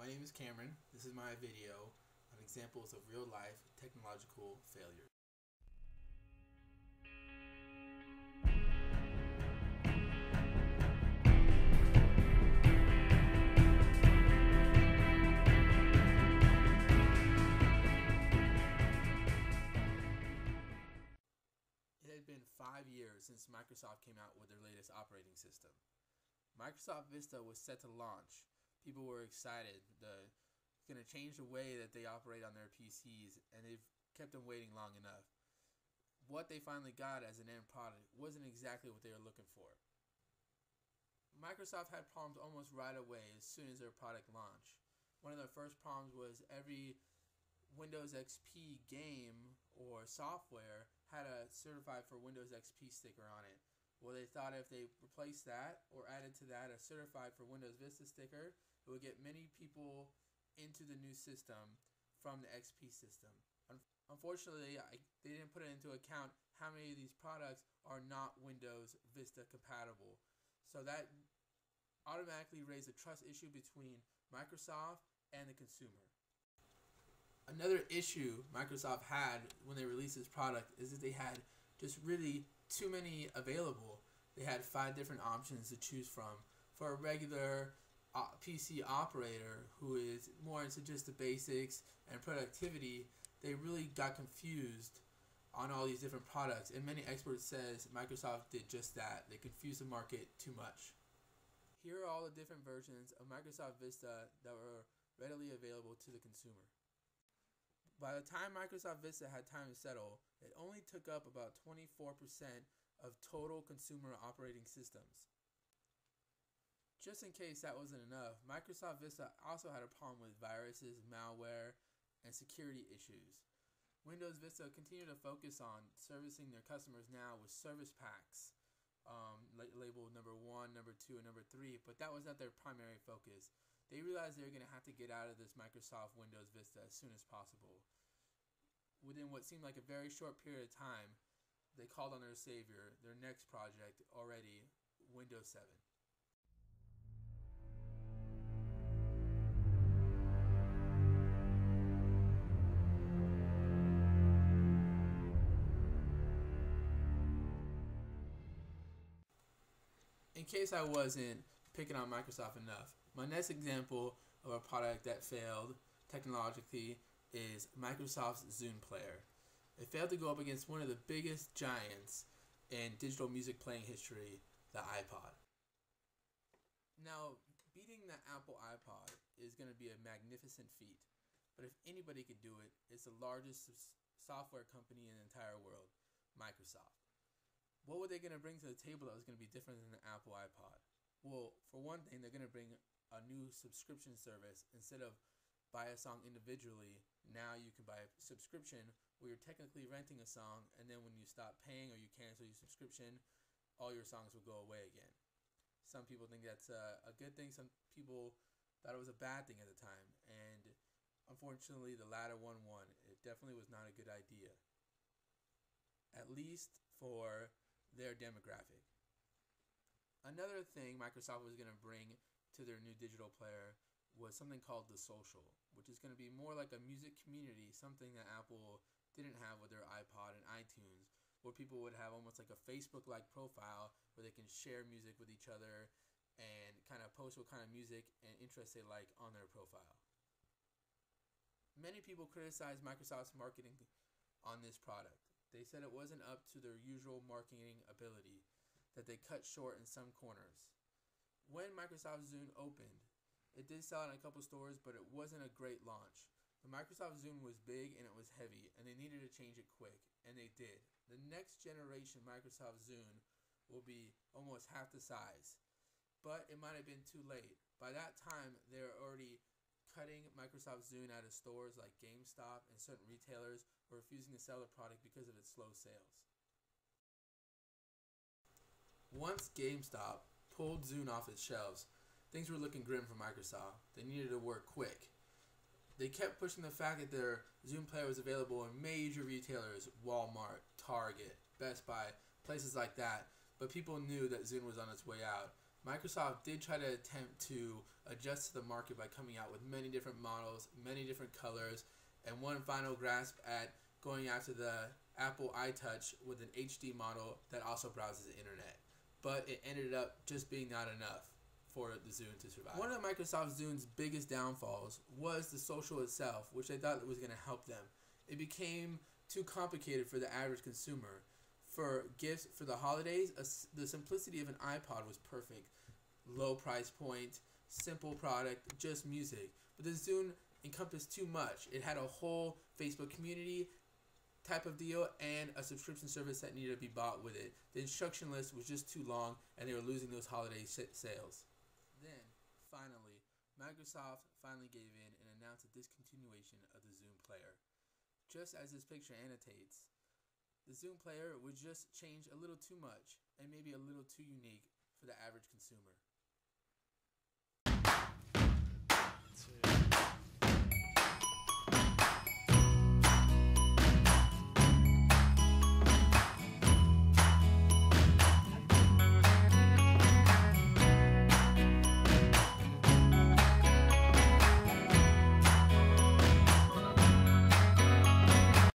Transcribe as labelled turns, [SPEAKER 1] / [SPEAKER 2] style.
[SPEAKER 1] my name is Cameron. This is my video on examples of real-life technological failures. It had been 5 years since Microsoft came out with their latest operating system. Microsoft Vista was set to launch. People were excited. It's going to change the way that they operate on their PCs, and they've kept them waiting long enough. What they finally got as an end product wasn't exactly what they were looking for. Microsoft had problems almost right away as soon as their product launched. One of their first problems was every Windows XP game or software had a certified for Windows XP sticker on it. Well, they thought if they replaced that or added to that a certified for Windows Vista sticker, it would get many people into the new system from the XP system. Unfortunately, they didn't put it into account how many of these products are not Windows Vista compatible. So that automatically raised a trust issue between Microsoft and the consumer. Another issue Microsoft had when they released this product is that they had just really too many available. They had 5 different options to choose from. For a regular PC operator who is more into just the basics and productivity, they really got confused on all these different products, and many experts says Microsoft did just that. They confused the market too much. Here are all the different versions of Microsoft Vista that were readily available to the consumer. By the time Microsoft Vista had time to settle, it only took up about 24% of total consumer operating systems. Just in case that wasn't enough, Microsoft Vista also had a problem with viruses, malware, and security issues. Windows Vista continued to focus on servicing their customers now with service packs, labeled number 1, number 2, and number 3, but that was not their primary focus. They realized they were going to have to get out of this Microsoft Windows Vista as soon as possible. Within what seemed like a very short period of time, they called on their savior, their next project already, Windows 7. In case I wasn't picking on Microsoft enough, my next example of a product that failed technologically is Microsoft's Zune player. It failed to go up against one of the biggest giants in digital music playing history, the iPod. Now, beating the Apple iPod is going to be a magnificent feat, but if anybody could do it, it's the largest software company in the entire world, Microsoft. What were they going to bring to the table that was going to be different than the Apple iPod? Well, for one thing, they're going to bring a new subscription service. Instead of buy a song individually, now you can buy a subscription where you're technically renting a song, and then when you stop paying or you cancel your subscription, all your songs will go away again. Some people think that's a good thing. Some people thought it was a bad thing at the time, and unfortunately the latter one won. It definitely was not a good idea, at least for their demographic. Another thing Microsoft was going to bring to their new digital player was something called The Social, which is going to be more like a music community, something that Apple didn't have with their iPod and iTunes, where people would have almost like a Facebook-like profile where they can share music with each other and kind of post what kind of music and interests they like on their profile. Many people criticized Microsoft's marketing on this product. They said it wasn't up to their usual marketing ability, that they cut short in some corners. When Microsoft Zune opened, it did sell in a couple stores, but it wasn't a great launch. The Microsoft Zune was big and it was heavy, and they needed to change it quick, and they did. The next generation Microsoft Zune will be almost half the size, but it might have been too late. By that time, they were already cutting Microsoft Zune out of stores like GameStop, and certain retailers were refusing to sell the product because of its slow sales. Once GameStop pulled Zune off its shelves, things were looking grim for Microsoft. They needed to work quick. They kept pushing the fact that their Zune player was available in major retailers, Walmart, Target, Best Buy, places like that, but people knew that Zune was on its way out. Microsoft did try to attempt to adjust to the market by coming out with many different models, many different colors, and one final grasp at going after the Apple iTouch with an HD model that also browses the internet. But it ended up just being not enough for the Zune to survive. One of Microsoft Zune's biggest downfalls was the social itself, which they thought was going to help them. It became too complicated for the average consumer. For gifts for the holidays, the simplicity of an iPod was perfect. Low price point, simple product, just music. But the Zune encompassed too much. It had a whole Facebook community type of deal and a subscription service that needed to be bought with it. The instruction list was just too long, and they were losing those holiday sales. Then, finally, Microsoft finally gave in and announced a discontinuation of the Zune player. Just as this picture annotates, the Zune player would just change a little too much and maybe a little too unique for the average consumer.